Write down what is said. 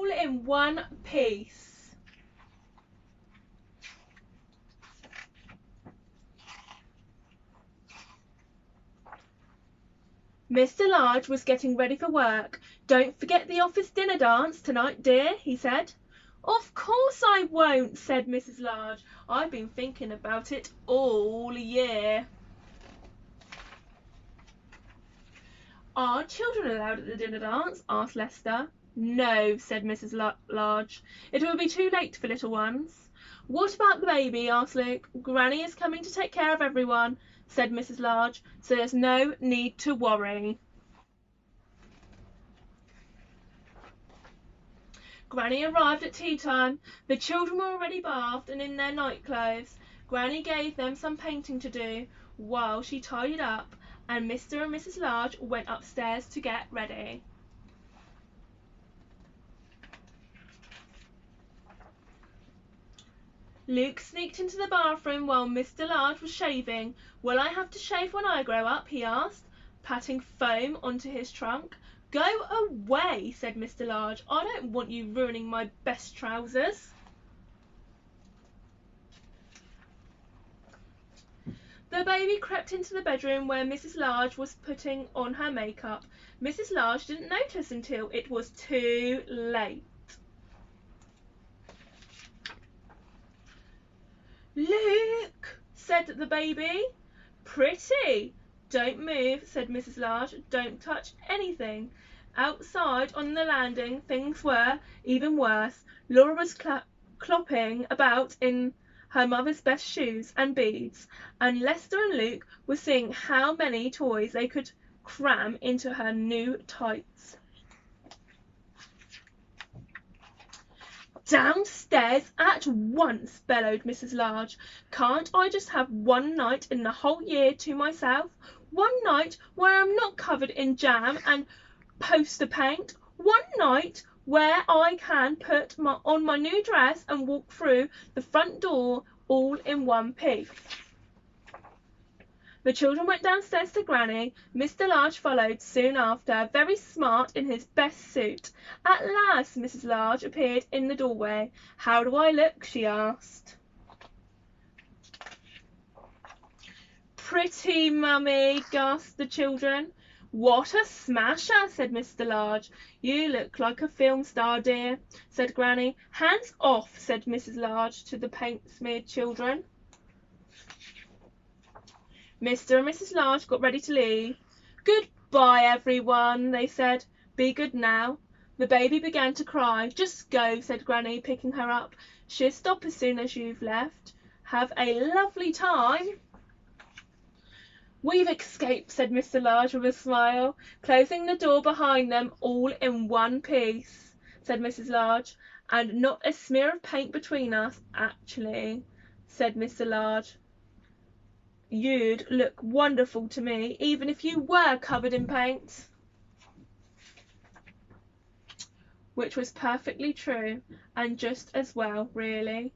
all in one piece. Mr. Large was getting ready for work. "Don't forget the office dinner dance tonight, dear," he said. "Of course I won't," said Mrs. Large. "I've been thinking about it all year." "Are children allowed at the dinner dance?" asked Lester. "No," said Mrs. Large. "It will be too late for little ones." "What about the baby?" asked Luke. "Granny is coming to take care of everyone," said Mrs. Large, "so there's no need to worry." Granny arrived at tea time. The children were already bathed and in their night clothes. Granny gave them some painting to do while she tidied up, and Mr. and Mrs. Large went upstairs to get ready. Luke sneaked into the bathroom while Mr. Large was shaving. "Will I have to shave when I grow up?" he asked, patting foam onto his trunk. "Go away," said Mr. Large. "I don't want you ruining my best trousers." The baby crept into the bedroom where Mrs. Large was putting on her makeup. Mrs. Large didn't notice until it was too late. "Luke," said the baby. "Pretty." "Don't move," said Mrs. Large. "Don't touch anything." Outside on the landing things were even worse. Laura was clopping about in her mother's best shoes and beads, and Lester and Luke were seeing how many toys they could cram into her new tights. "Downstairs at once," bellowed Mrs. Large. "Can't I just have one night in the whole year to myself? One night where I'm not covered in jam and poster paint? One night where I can put on my new dress and walk through the front door all in one piece?" The children went downstairs to Granny. Mr. Large followed soon after, very smart in his best suit. At last Mrs. Large appeared in the doorway. "How do I look?" she asked. "Pretty, Mummy," gasped the children. "What a smasher," said Mr. Large. "You look like a film star, dear," said Granny. "Hands off," said Mrs. Large to the paint-smeared children. Mr. and Mrs. Large got ready to leave. "Goodbye, everyone," they said. "Be good now." The baby began to cry. "Just go," said Granny, picking her up. "She'll stop as soon as you've left. Have a lovely time." "We've escaped," said Mr. Large with a smile, closing the door behind them. "All in one piece," said Mrs. Large. "And not a smear of paint between us." "Actually," said Mr. Large, "you'd look wonderful to me, even if you were covered in paint." Which was perfectly true, and just as well, really.